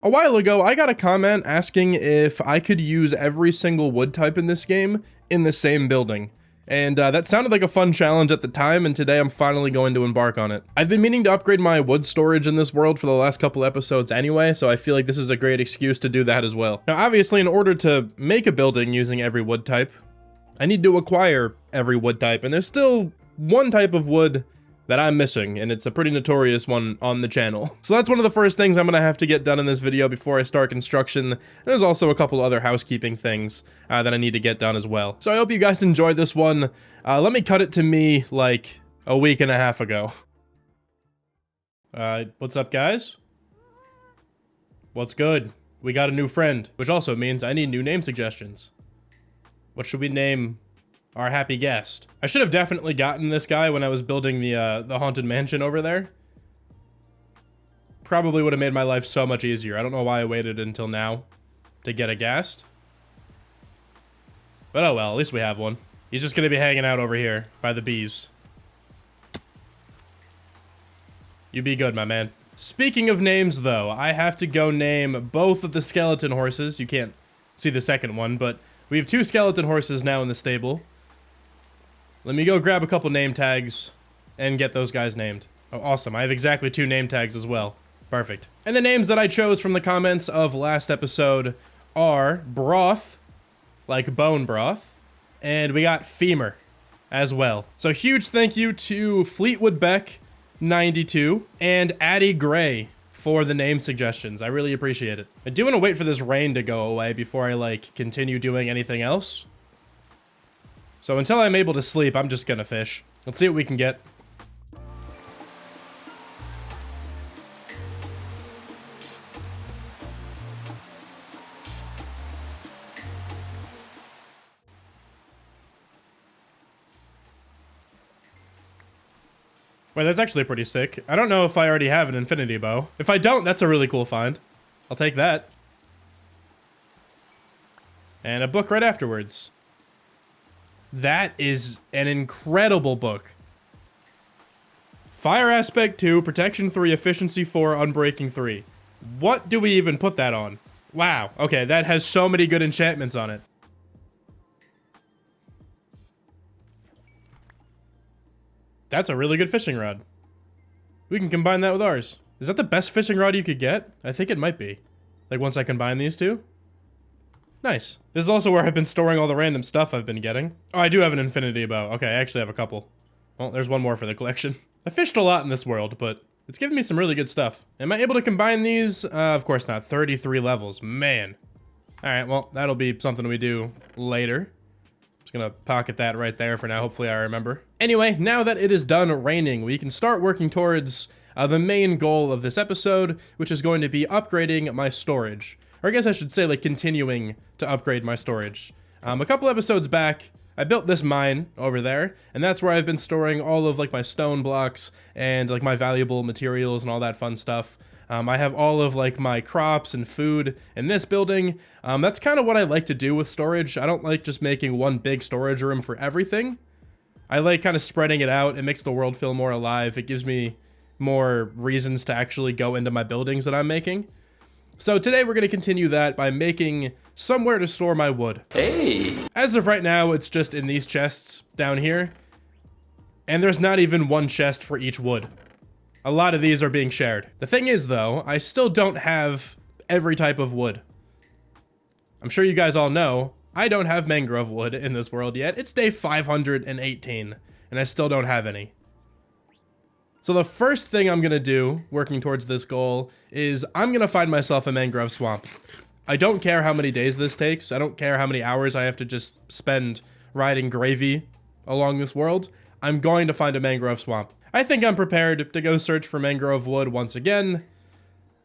A while ago, I got a comment asking if I could use every single wood type in this game in the same building. And that sounded like a fun challenge at the time, and today I'm finally going to embark on it. I've been meaning to upgrade my wood storage in this world for the last couple episodes anyway, so I feel like this is a great excuse to do that as well. Now, obviously, in order to make a building using every wood type, I need to acquire every wood type, and there's still one type of wood that I'm missing, and it's a pretty notorious one on the channel. So that's one of the first things I'm gonna have to get done in this video before I start construction. There's also a couple other housekeeping things that I need to get done as well. So I hope you guys enjoyed this one. Let me cut it to me like a week and a half ago. What's up, guys? What's good? We got a new friend, which also means I need new name suggestions. What should we name our happy guest? I should have definitely gotten this guy when I was building the haunted mansion over there. Probably would have made my life so much easier. I don't know why I waited until now to get a guest. But oh well, at least we have one. He's just gonna be hanging out over here by the bees. You be good, my man. Speaking of names though, I have to go name both of the skeleton horses. You can't see the second one, but we have two skeleton horses now in the stable. Let me go grab a couple name tags and get those guys named. Oh, awesome. I have exactly two name tags as well. Perfect. And the names that I chose from the comments of last episode are Broth, like bone broth, and we got Femur as well. So huge thank you to Fleetwood Beck 92 and Addie Gray for the name suggestions. I really appreciate it. I do want to wait for this rain to go away before I like continue doing anything else. So until I'm able to sleep, I'm just gonna fish. Let's see what we can get. Wait, that's actually pretty sick. I don't know if I already have an infinity bow. If I don't, that's a really cool find. I'll take that. And a book right afterwards. That is an incredible book. Fire Aspect 2, Protection 3, Efficiency 4, Unbreaking 3. What do we even put that on? Wow. Okay, that has so many good enchantments on it. That's a really good fishing rod. We can combine that with ours. Is that the best fishing rod you could get? I think it might be. Like once I combine these two. Nice. This is also where I've been storing all the random stuff I've been getting. Oh, I do have an infinity bow. Okay, I actually have a couple. Well, there's one more for the collection. I fished a lot in this world, but it's given me some really good stuff. Am I able to combine these? Of course not. 33 levels. Man. Alright, well, that'll be something we do later. Just gonna pocket that right there for now. Hopefully I remember. Anyway, now that it is done raining, we can start working towards the main goal of this episode, which is going to be upgrading my storage. Or I guess I should say, like, continuing to upgrade my storage. A couple episodes back, I built this mine over there, and that's where I've been storing all of, like, my stone blocks and, like, my valuable materials and all that fun stuff. I have all of, like, my crops and food in this building. That's kind of what I like to do with storage. I don't like just making one big storage room for everything. I like kind of spreading it out. It makes the world feel more alive. It gives me more reasons to actually go into my buildings that I'm making. So today we're going to continue that by making somewhere to store my wood. Hey! As of right now, it's just in these chests down here. And there's not even one chest for each wood. A lot of these are being shared. The thing is though, I still don't have every type of wood. I'm sure you guys all know, I don't have mangrove wood in this world yet. It's day 518, and I still don't have any. So the first thing I'm gonna do, working towards this goal, is I'm gonna find myself a mangrove swamp. I don't care how many days this takes. I don't care how many hours I have to just spend riding gravy along this world. I'm going to find a mangrove swamp. I think I'm prepared to go search for mangrove wood once again.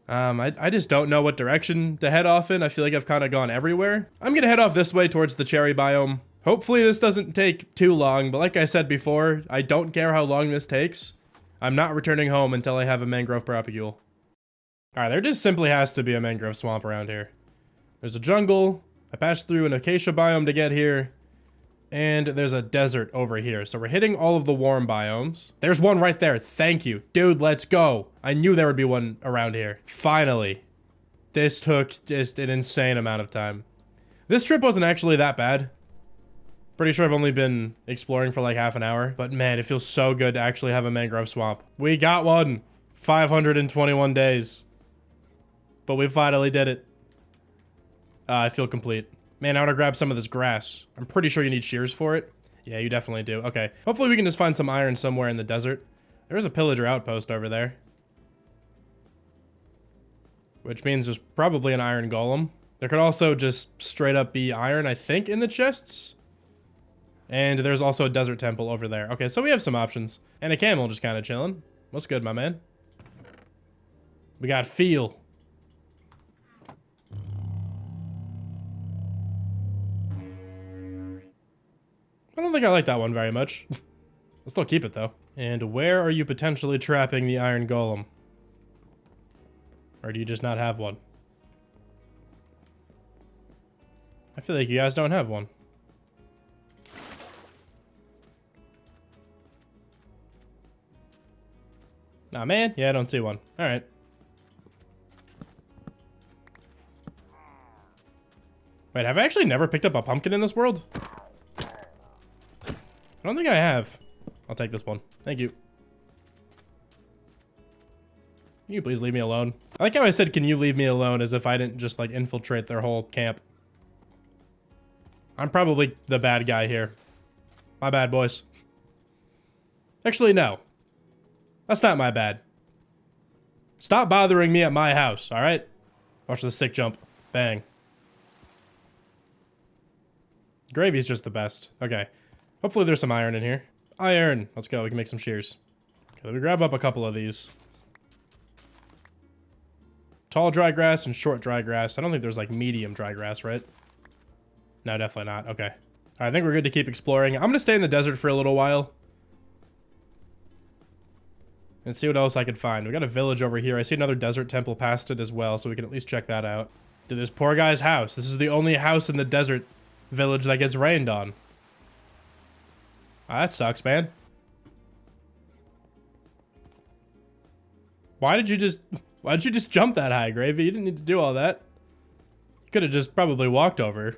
I just don't know what direction to head off in. I feel like I've kind of gone everywhere. I'm gonna head off this way towards the cherry biome. Hopefully this doesn't take too long, but like I said before, I don't care how long this takes. I'm not returning home until I have a mangrove propagule. Alright, there just simply has to be a mangrove swamp around here. There's a jungle. I passed through an acacia biome to get here. And there's a desert over here. So we're hitting all of the warm biomes. There's one right there. Thank you. Dude, let's go. I knew there would be one around here. Finally. this took just an insane amount of time. This trip wasn't actually that bad. Pretty sure I've only been exploring for like half an hour, but man, it feels so good to actually have a mangrove swamp. We got one. 521 days. But we finally did it. I feel complete. Man, I want to grab some of this grass. I'm pretty sure you need shears for it. Yeah, you definitely do. Okay. Hopefully we can just find some iron somewhere in the desert. There is a pillager outpost over there. Which means there's probably an iron golem. There could also just straight up be iron, I think, in the chests. And there's also a desert temple over there. Okay, so we have some options. And a camel just kind of chilling. What's good, my man? We got feel. I don't think I like that one very much. I'll still keep it, though. And where are you potentially trapping the iron golem? Or do you just not have one? I feel like you guys don't have one. Nah, man. Yeah, I don't see one. All right. Wait, have I actually never picked up a pumpkin in this world? I don't think I have. I'll take this one. Thank you. Can you please leave me alone? I like how I said, can you leave me alone, as if I didn't just, like, infiltrate their whole camp. I'm probably the bad guy here. My bad, boys. Actually, no. That's not my bad. Stop bothering me at my house, alright? Watch the sick jump. Bang. Gravy's just the best. Okay. Hopefully there's some iron in here. Iron! Let's go, we can make some shears. Okay, let me grab up a couple of these. Tall dry grass and short dry grass. I don't think there's like medium dry grass, right? No, definitely not. Okay. Alright, I think we're good to keep exploring. I'm gonna stay in the desert for a little while. And see what else I could find. We got a village over here. I see another desert temple past it as well, so we can at least check that out. Dude, this poor guy's house. This is the only house in the desert village that gets rained on. Ah, that sucks, man. Why did you just jump that high, Gravy? You didn't need to do all that. You could have just probably walked over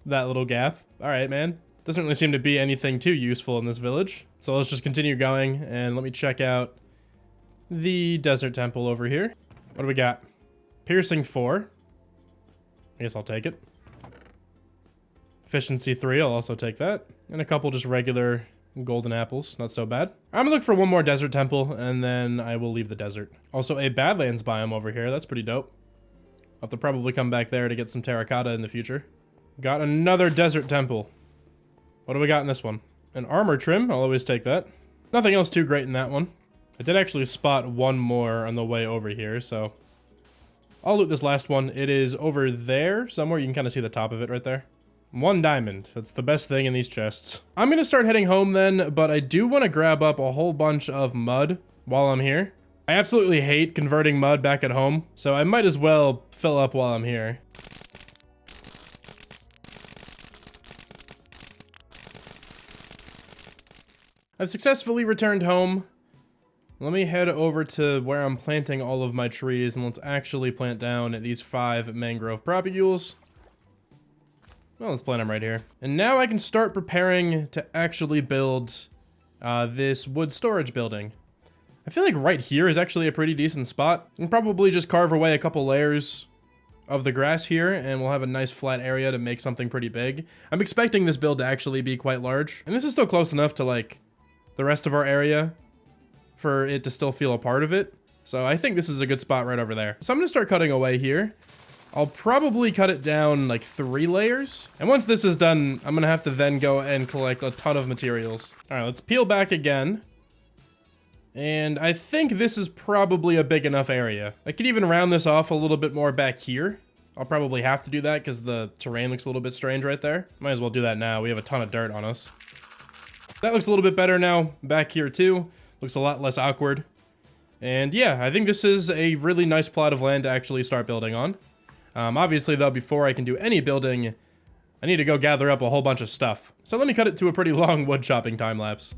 that little gap. All right, man. Doesn't really seem to be anything too useful in this village. So let's just continue going and let me check out the desert temple over here. What do we got? Piercing 4. I guess I'll take it. Efficiency 3, I'll also take that. And a couple just regular golden apples, not so bad. I'm gonna look for one more desert temple and then I will leave the desert. Also a Badlands biome over here, that's pretty dope. I'll have to probably come back there to get some terracotta in the future. Got another desert temple. What do we got in this one? An armor trim, I'll always take that. Nothing else too great in that one. I did actually spot one more on the way over here, so I'll loot this last one. It is over there somewhere. You can kind of see the top of it right there. 1 diamond. That's the best thing in these chests. I'm gonna start heading home then, but I do want to grab up a whole bunch of mud while I'm here. I absolutely hate converting mud back at home, so I might as well fill up while I'm here. I've successfully returned home. Let me head over to where I'm planting all of my trees, and let's actually plant down these 5 mangrove propagules. Well, let's plant them right here. And now I can start preparing to actually build this wood storage building. I feel like right here is actually a pretty decent spot. I can probably just carve away a couple layers of the grass here, and we'll have a nice flat area to make something pretty big. I'm expecting this build to actually be quite large. And this is still close enough to, like, the rest of our area for it to still feel a part of it. So I think this is a good spot right over there. So I'm gonna start cutting away here. I'll probably cut it down like 3 layers. And once this is done, I'm gonna have to then go and collect a ton of materials. All right, let's peel back again. And I think this is probably a big enough area. I could even round this off a little bit more back here. I'll probably have to do that because the terrain looks a little bit strange right there. Might as well do that now. We have a ton of dirt on us. That looks a little bit better now. Back here too. Looks a lot less awkward. And yeah, I think this is a really nice plot of land to actually start building on. Obviously though, before I can do any building, I need to go gather up a whole bunch of stuff. So let me cut it to a pretty long wood chopping time lapse.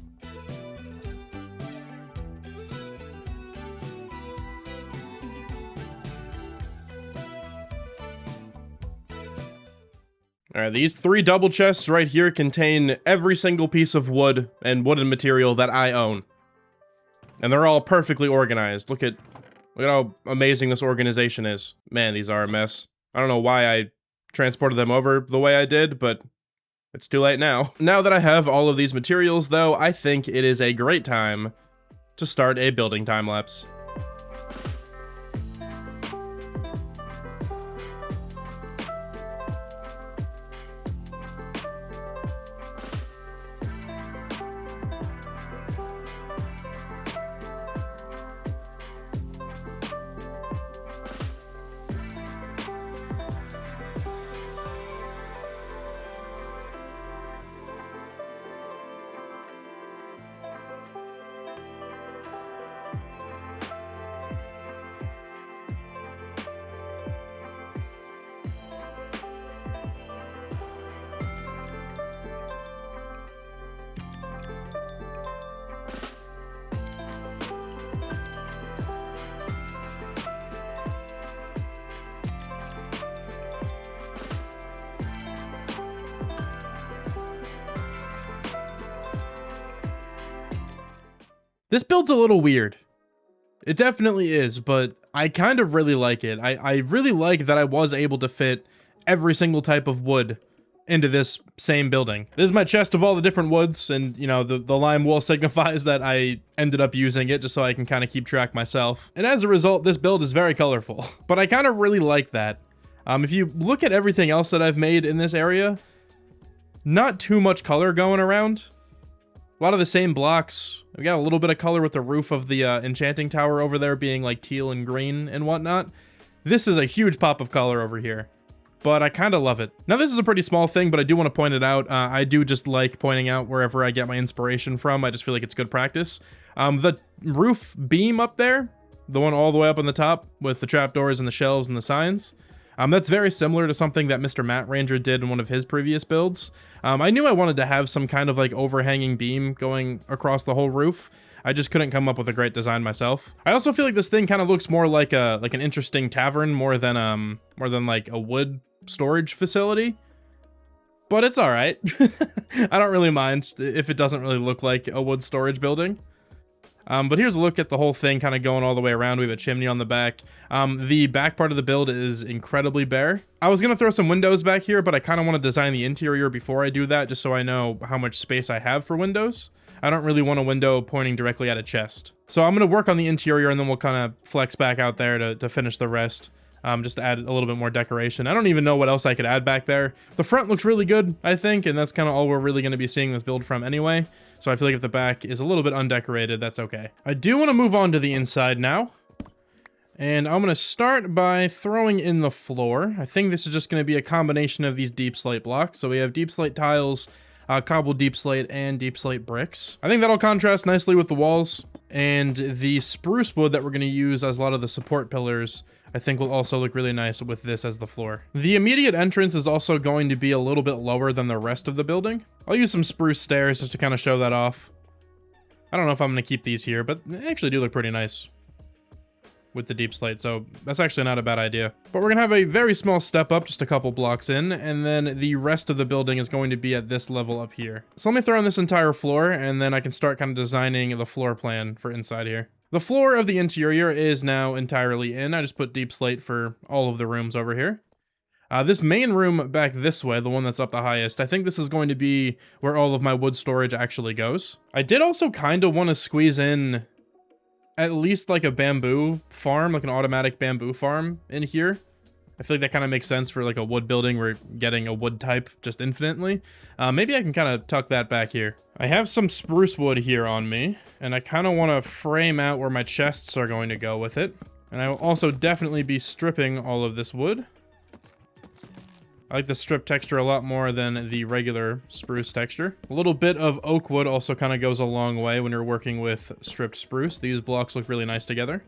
All right, these 3 double chests right here contain every single piece of wood and wooden material that I own. And they're all perfectly organized. Look at how amazing this organization is. Man, these are a mess. I don't know why I transported them over the way I did, but it's too late now. Now that I have all of these materials, though, I think it is a great time to start a building time lapse. This build's a little weird. It definitely is, but I kind of really like it. I really like that I was able to fit every single type of wood into this same building. This is my chest of all the different woods, and you know, the lime wool signifies that I ended up using it just so I can kind of keep track myself. And as a result, this build is very colorful, but I kind of really like that. If you look at everything else that I've made in this area, not too much color going around. A lot of the same blocks. We got a little bit of color with the roof of the enchanting tower over there being like teal and green and whatnot. This is a huge pop of color over here, but I kind of love it. Now this is a pretty small thing, but I do want to point it out. I do just like pointing out wherever I get my inspiration from. I just feel like it's good practice. The roof beam up there, the one all the way up on the top with the trapdoors and the shelves and the signs, that's very similar to something that Mr. Matt Ranger did in one of his previous builds. I knew I wanted to have some kind of like overhanging beam going across the whole roof. I just couldn't come up with a great design myself. I also feel like this thing kind of looks more like an interesting tavern more than like a wood storage facility. But it's all right. I don't really mind if it doesn't really look like a wood storage building. But here's a look at the whole thing kind of going all the way around. We have a chimney on the back. The back part of the build is incredibly bare. I was going to throw some windows back here, but I kind of want to design the interior before I do that, just so I know how much space I have for windows. I don't really want a window pointing directly at a chest. So I'm going to work on the interior, and then we'll kind of flex back out there to finish the rest. Just to add a little bit more decoration. I don't even know what else I could add back there. The front looks really good, I think, and that's kind of all we're really going to be seeing this build from anyway. So I feel like if the back is a little bit undecorated, that's okay. I do want to move on to the inside now. And I'm going to start by throwing in the floor. I think this is just going to be a combination of these deep slate blocks. So we have deep slate tiles, cobbled deep slate, and deep slate bricks. I think that'll contrast nicely with the walls. And the spruce wood that we're going to use as a lot of the support pillars, I think will also look really nice with this as the floor. The immediate entrance is also going to be a little bit lower than the rest of the building. I'll use some spruce stairs just to kind of show that off. I don't know if I'm going to keep these here, but they actually do look pretty nice with the deep slate, so that's actually not a bad idea. But we're going to have a very small step up, just a couple blocks in, and then the rest of the building is going to be at this level up here. So let me throw in this entire floor, and then I can start kind of designing the floor plan for inside here. The floor of the interior is now entirely in. I just put deep slate for all of the rooms over here. This main room back this way, the one that's up the highest, I think this is going to be where all of my wood storage actually goes. I did also kind of want to squeeze in at least like a bamboo farm, like an automatic bamboo farm in here. I feel like that kind of makes sense for like a wood building. We're getting a wood type just infinitely. Maybe I can kind of tuck that back here. I have some spruce wood here on me, and I kind of want to frame out where my chests are going to go with it. And I will also definitely be stripping all of this wood. I like the strip texture a lot more than the regular spruce texture. A little bit of oak wood also kind of goes a long way when you're working with stripped spruce. These blocks look really nice together.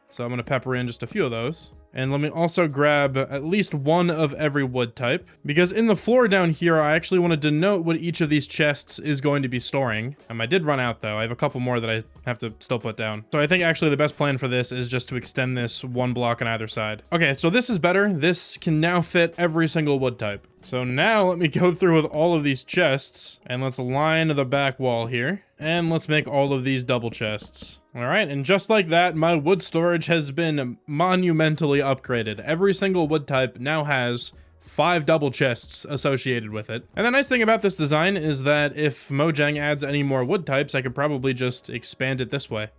So I'm going to pepper in just a few of those. And let me also grab at least one of every wood type, because in the floor down here, I actually want to denote what each of these chests is going to be storing. I did run out though. I have a couple more that I have to still put down. So I think actually the best plan for this is just to extend this one block on either side. Okay, so this is better. This can now fit every single wood type. So now let me go through with all of these chests, and let's line the back wall here. And let's make all of these double chests. All right, and just like that, my wood storage has been monumentally upgraded. Every single wood type now has 5 double chests associated with it. And the nice thing about this design is that if Mojang adds any more wood types, I could probably just expand it this way.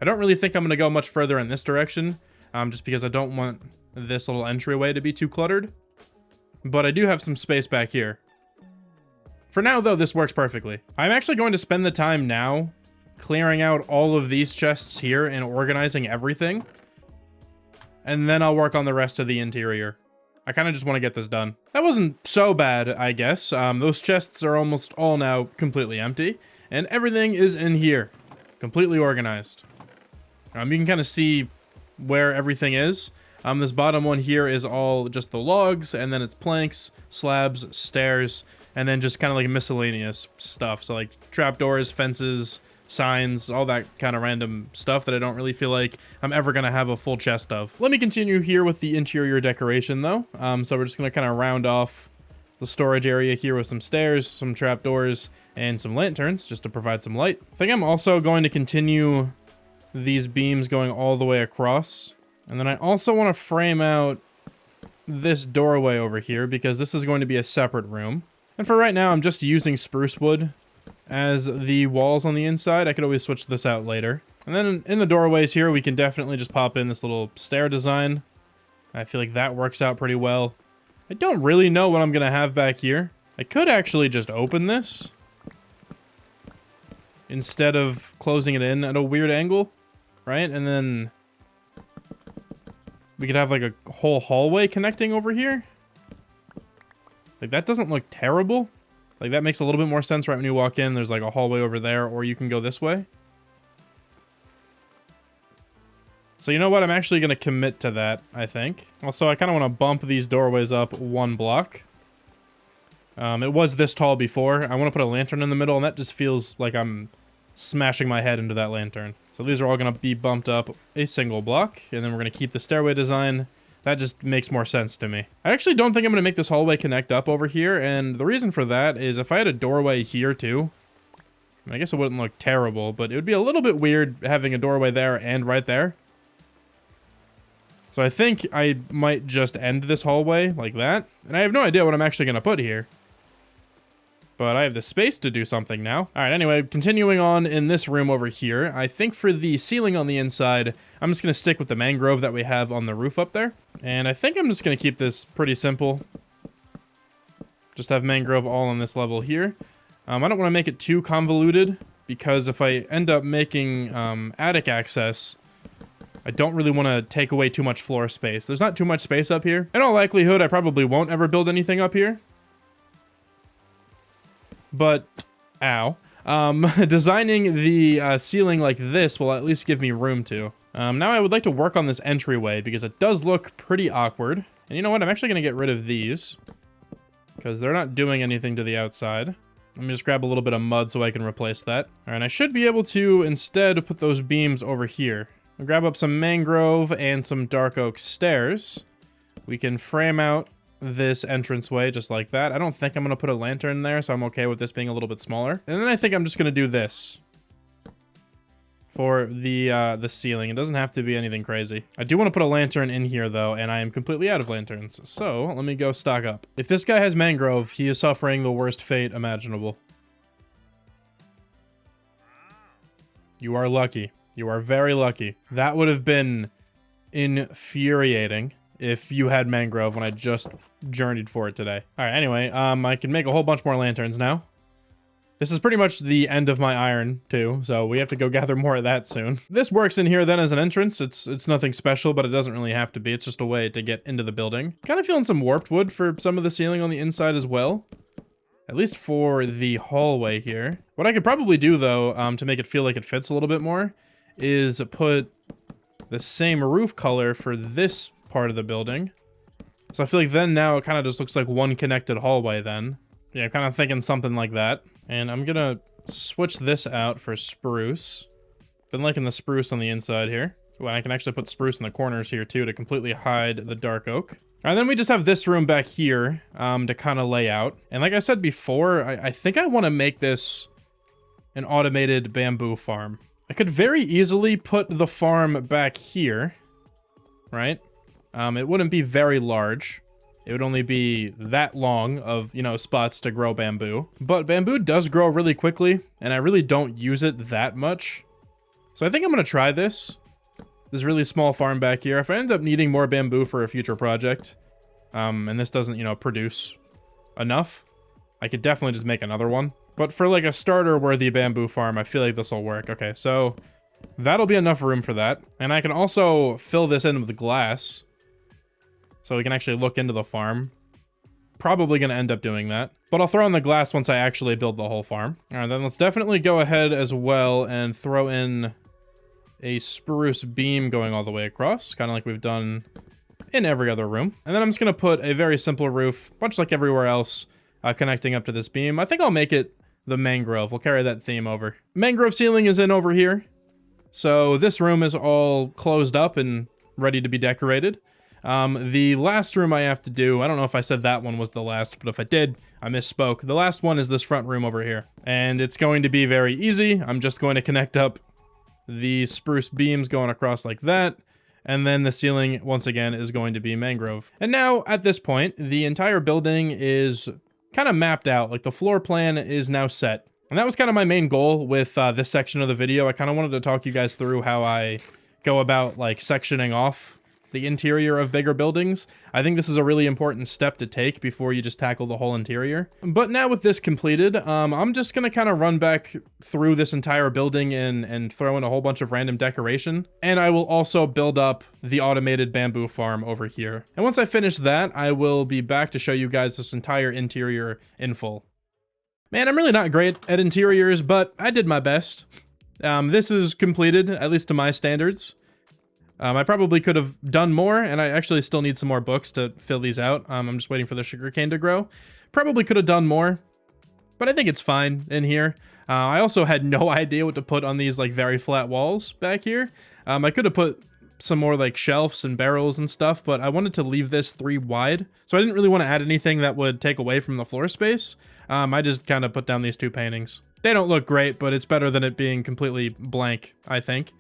I don't really think I'm gonna go much further in this direction, just because I don't want this little entryway to be too cluttered. But I do have some space back here. For now, though, this works perfectly. I'm actually going to spend the time now clearing out all of these chests here and organizing everything. And then I'll work on the rest of the interior. I kind of just want to get this done. That wasn't so bad, I guess. Those chests are almost all now completely empty. And everything is in here, completely organized. You can kind of see where everything is. This bottom one here is all just the logs, and then it's planks, slabs, stairs, and then just kind of like miscellaneous stuff. So like trapdoors, fences, signs, all that kind of random stuff that I don't really feel like I'm ever going to have a full chest of. Let me continue here with the interior decoration though. So we're just going to kind of round off the storage area here with some stairs, some trapdoors, and some lanterns just to provide some light. I think I'm also going to continue these beams going all the way across. And then I also want to frame out this doorway over here because this is going to be a separate room. And for right now, I'm just using spruce wood as the walls on the inside. I could always switch this out later. And then in the doorways here, we can definitely just pop in this little stair design. I feel like that works out pretty well. I don't really know what I'm going to have back here. I could actually just open this instead of closing it in at a weird angle, right? And then we could have like a whole hallway connecting over here. Like that doesn't look terrible. Like that makes a little bit more sense right when you walk in. There's like a hallway over there, or you can go this way. So you know what? I'm actually going to commit to that, I think. Also, I kind of want to bump these doorways up one block. It was this tall before. I want to put a lantern in the middle, and that just feels like I'm smashing my head into that lantern. So these are all going to be bumped up a single block, and then we're going to keep the stairway design. That just makes more sense to me. I actually don't think I'm going to make this hallway connect up over here, and the reason for that is if I had a doorway here too, I guess it wouldn't look terrible, but it would be a little bit weird having a doorway there and right there. So I think I might just end this hallway like that, and I have no idea what I'm actually going to put here. But I have the space to do something now. All right, anyway, continuing on in this room over here, I think for the ceiling on the inside, I'm just going to stick with the mangrove that we have on the roof up there. And I think I'm just going to keep this pretty simple. Just have mangrove all on this level here. I don't want to make it too convoluted, because if I end up making attic access, I don't really want to take away too much floor space. There's not too much space up here. In all likelihood, I probably won't ever build anything up here. But, ow. Designing the ceiling like this will at least give me room to. Now I would like to work on this entryway because it does look pretty awkward. And you know what? I'm actually going to get rid of these because they're not doing anything to the outside. Let me just grab a little bit of mud so I can replace that. All right, I should be able to instead put those beams over here. I'll grab up some mangrove and some dark oak stairs. We can frame out this entranceway just like that. I don't think I'm going to put a lantern there, so I'm okay with this being a little bit smaller. And then I think I'm just going to do this for the ceiling. It doesn't have to be anything crazy. I do want to put a lantern in here though, and I am completely out of lanterns. So let me go stock up. If this guy has mangrove, he is suffering the worst fate imaginable. You are lucky. You are very lucky. That would have been infuriating if you had mangrove when I just journeyed for it today. All right, anyway, I can make a whole bunch more lanterns now. This is pretty much the end of my iron, too, so we have to go gather more of that soon. This works in here then as an entrance. It's nothing special, but it doesn't really have to be. It's just a way to get into the building. Kind of feeling some warped wood for some of the ceiling on the inside as well. At least for the hallway here. What I could probably do, though, to make it feel like it fits a little bit more, is put the same roof color for this part of the building. So I feel like then now it kind of just looks like one connected hallway then. Yeah, I'm kind of thinking something like that. And I'm gonna switch this out for spruce. Been liking the spruce on the inside here. Well, I can actually put spruce in the corners here too to completely hide the dark oak. And then we just have this room back here to kind of lay out. And like I said before, I think I want to make this an automated bamboo farm. I could very easily put the farm back here, right? It wouldn't be very large. It would only be that long of, you know, spots to grow bamboo. But bamboo does grow really quickly, and I really don't use it that much. So I think I'm going to try this really small farm back here. If I end up needing more bamboo for a future project, and this doesn't, you know, produce enough, I could definitely just make another one. But for like a starter-worthy bamboo farm, I feel like this will work. Okay, so that'll be enough room for that. And I can also fill this in with glass, so we can actually look into the farm. Probably going to end up doing that. But I'll throw in the glass once I actually build the whole farm. All right, then let's definitely go ahead as well and throw in a spruce beam going all the way across, kind of like we've done in every other room. And then I'm just going to put a very simple roof, much like everywhere else, connecting up to this beam. I think I'll make it the mangrove. We'll carry that theme over. Mangrove ceiling is in over here. So this room is all closed up and ready to be decorated. The last room I have to do, I don't know if I said that one was the last, but if I did, I misspoke. The last one is this front room over here. And it's going to be very easy. I'm just going to connect up the spruce beams going across like that. And then the ceiling, once again, is going to be mangrove. And now, at this point, the entire building is kind of mapped out. Like, the floor plan is now set. And that was kind of my main goal with this section of the video. I kind of wanted to talk you guys through how I go about, like, sectioning off the interior of bigger buildings. I think this is a really important step to take before you just tackle the whole interior. But now with this completed, I'm just gonna kind of run back through this entire building and throw in a whole bunch of random decoration. And I will also build up the automated bamboo farm over here. And once I finish that, I will be back to show you guys this entire interior in full. Man, I'm really not great at interiors, but I did my best. This is completed, at least to my standards. I probably could have done more, and I actually still need some more books to fill these out. I'm just waiting for the sugarcane to grow. Probably could have done more, but I think it's fine in here. I also had no idea what to put on these like very flat walls back here. I could have put some more like shelves and barrels and stuff, but I wanted to leave this 3 wide. So I didn't really want to add anything that would take away from the floor space. I just kind of put down these 2 paintings. They don't look great, but it's better than it being completely blank, I think.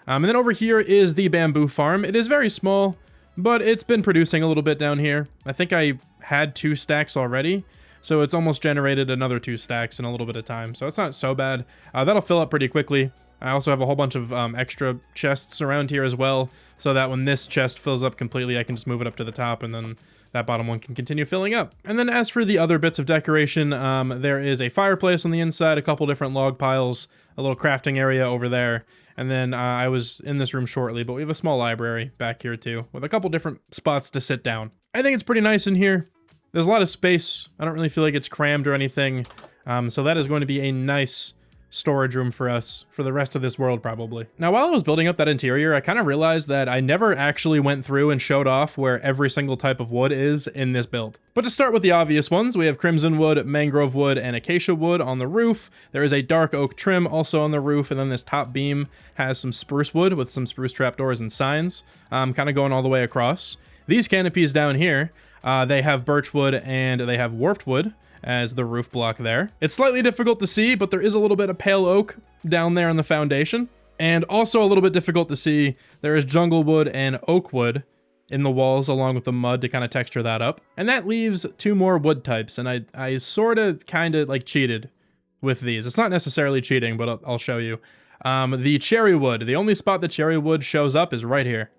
And then over here is the bamboo farm. It is very small, but it's been producing a little bit down here. I think I had 2 stacks already, so it's almost generated another 2 stacks in a little bit of time. So it's not so bad. That'll fill up pretty quickly. I also have a whole bunch of extra chests around here as well, so that when this chest fills up completely, I can just move it up to the top, and then that bottom one can continue filling up. And then as for the other bits of decoration, there is a fireplace on the inside, a couple different log piles, a little crafting area over there. And then I was in this room shortly, but we have a small library back here too, with a couple different spots to sit down. I think it's pretty nice in here. There's a lot of space. I don't really feel like it's crammed or anything. So that is going to be a nice storage room for us for the rest of this world, probably. Now, while I was building up that interior, I kind of realized that I never actually went through and showed off where every single type of wood is in this build. But to start with the obvious ones, we have crimson wood, mangrove wood, and acacia wood on the roof. There is a dark oak trim also on the roof, and then this top beam has some spruce wood with some spruce trapdoors and signs, kind of going all the way across. These canopies down here, they have birch wood and they have warped wood as the roof block there. It's slightly difficult to see, but there is a little bit of pale oak down there on the foundation. And also a little bit difficult to see, there is jungle wood and oak wood in the walls along with the mud to kind of texture that up. And that leaves 2 more wood types, and I sort of kind of like cheated with these. It's not necessarily cheating, but I'll show you. The cherry wood, the only spot the cherry wood shows up is right here.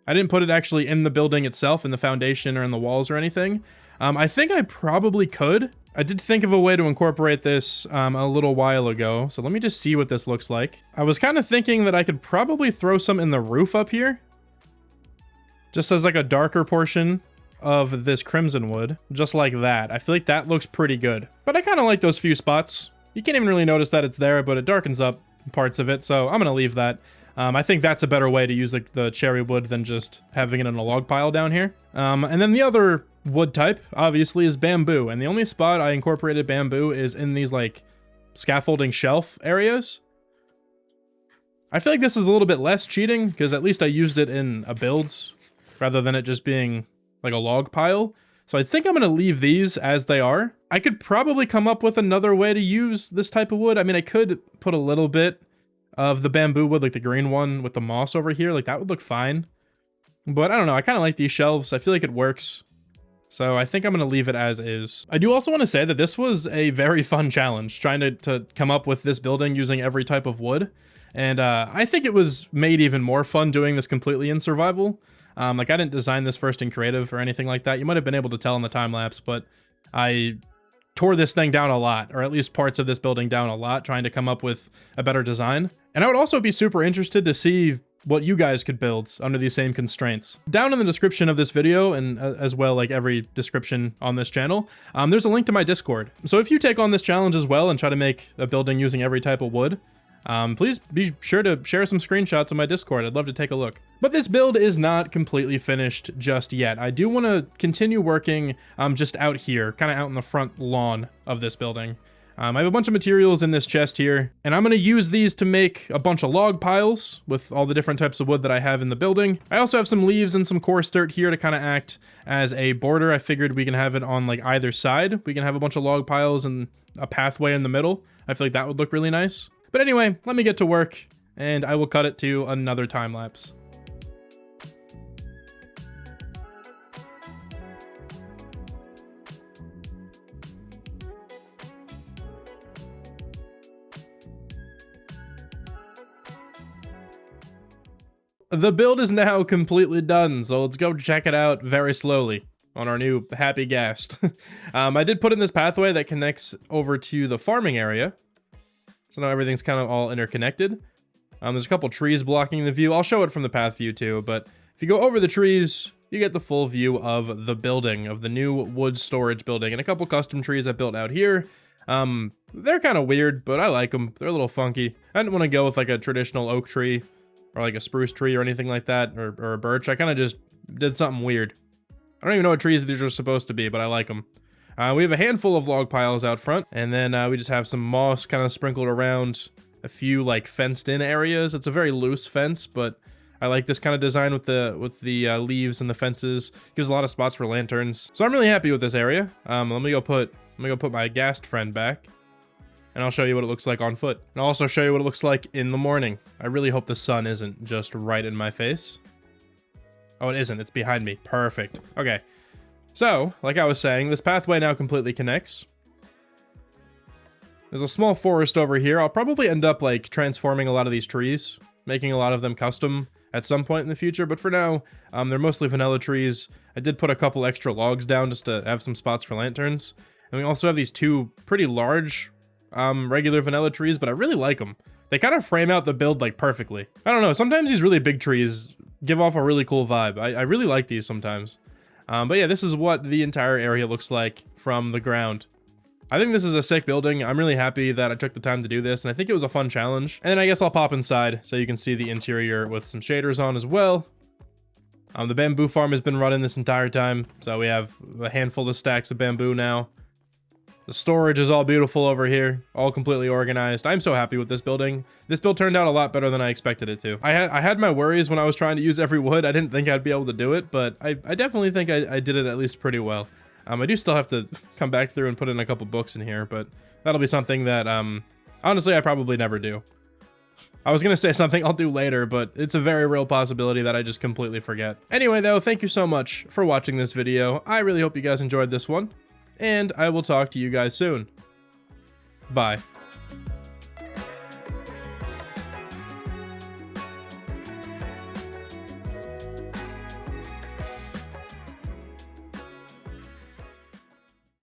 I didn't put it actually in the building itself, in the foundation or in the walls or anything. I think I probably could. I did think of a way to incorporate this a little while ago, so let me just see what this looks like. I was kind of thinking that I could probably throw some in the roof up here, just as like a darker portion of this crimson wood, just like that. I feel like that looks pretty good, but I kind of like those few spots. You can't even really notice that it's there, but it darkens up parts of it, so I'm gonna leave that. I think that's a better way to use the cherry wood than just having it in a log pile down here. And then the other wood type, obviously, is bamboo. And the only spot I incorporated bamboo is in these, like, scaffolding shelf areas. I feel like this is a little bit less cheating, because at least I used it in a build, rather than it just being, like, a log pile. So I think I'm going to leave these as they are. I could probably come up with another way to use this type of wood. I mean, I could put a little bit of the bamboo wood, like the green one with the moss over here. Like, that would look fine. But I don't know. I kind of like these shelves. I feel like it works. So I think I'm going to leave it as is. I do also want to say that this was a very fun challenge, trying to come up with this building using every type of wood. And I think it was made even more fun doing this completely in survival. Like, I didn't design this first in creative or anything like that. You might have been able to tell in the time lapse, but I tore this thing down a lot, or at least parts of this building down a lot, trying to come up with a better design. And I would also be super interested to see what you guys could build under these same constraints. Down in the description of this video, and as well, like every description on this channel, there's a link to my Discord. So if you take on this challenge as well and try to make a building using every type of wood, please be sure to share some screenshots on my Discord. I'd love to take a look. But this build is not completely finished just yet. I do want to continue working just out here, kind of out in the front lawn of this building. I have a bunch of materials in this chest here, and I'm going to use these to make a bunch of log piles with all the different types of wood that I have in the building. I also have some leaves and some coarse dirt here to kind of act as a border. I figured we can have it on like either side. We can have a bunch of log piles and a pathway in the middle. I feel like that would look really nice. But anyway, let me get to work, and I will cut it to another time lapse. The build is now completely done, so let's go check it out very slowly on our new happy ghast. I did put in this pathway that connects over to the farming area. So now everything's kind of all interconnected. There's a couple trees blocking the view. I'll show it from the path view too, but if you go over the trees, you get the full view of the building, of the new wood storage building, and a couple custom trees I built out here. They're kind of weird, but I like them. They're a little funky. I didn't want to go with like a traditional oak tree or like a spruce tree or anything like that, or a birch. I kind of just did something weird. I don't even know what trees these are supposed to be, but I like them. We have a handful of log piles out front, and then we just have some moss kind of sprinkled around a few like fenced in areas. It's a very loose fence, but I like this kind of design with the leaves and the fences. Gives a lot of spots for lanterns. So I'm really happy with this area. Let me go put my ghast friend back, and I'll show you what it looks like on foot. And I'll also show you what it looks like in the morning. I really hope the sun isn't just right in my face. Oh, it isn't. It's behind me. Perfect. Okay. So, like I was saying, this pathway now completely connects. There's a small forest over here. I'll probably end up, like, transforming a lot of these trees, making a lot of them custom at some point in the future, but for now, they're mostly vanilla trees. I did put a couple extra logs down just to have some spots for lanterns. And we also have these two pretty large, regular vanilla trees, but I really like them. They kind of frame out the build, like, perfectly. I don't know, sometimes these really big trees give off a really cool vibe. I really like these sometimes. But yeah, this is what the entire area looks like from the ground. I think this is a sick building. I'm really happy that I took the time to do this, and I think it was a fun challenge. And then I guess I'll pop inside so you can see the interior with some shaders on as well. The bamboo farm has been running this entire time, so we have a handful of stacks of bamboo now. The storage is all beautiful over here, all completely organized. I'm so happy with this building. This build turned out a lot better than I expected it to. I had my worries when I was trying to use every wood. I didn't think I'd be able to do it, but I definitely think I did it at least pretty well. I do still have to come back through and put in a couple books in here, but that'll be something that, honestly, I probably never do. I was gonna say something I'll do later, but it's a very real possibility that I just completely forget. Anyway, though, thank you so much for watching this video. I really hope you guys enjoyed this one, and I will talk to you guys soon. Bye.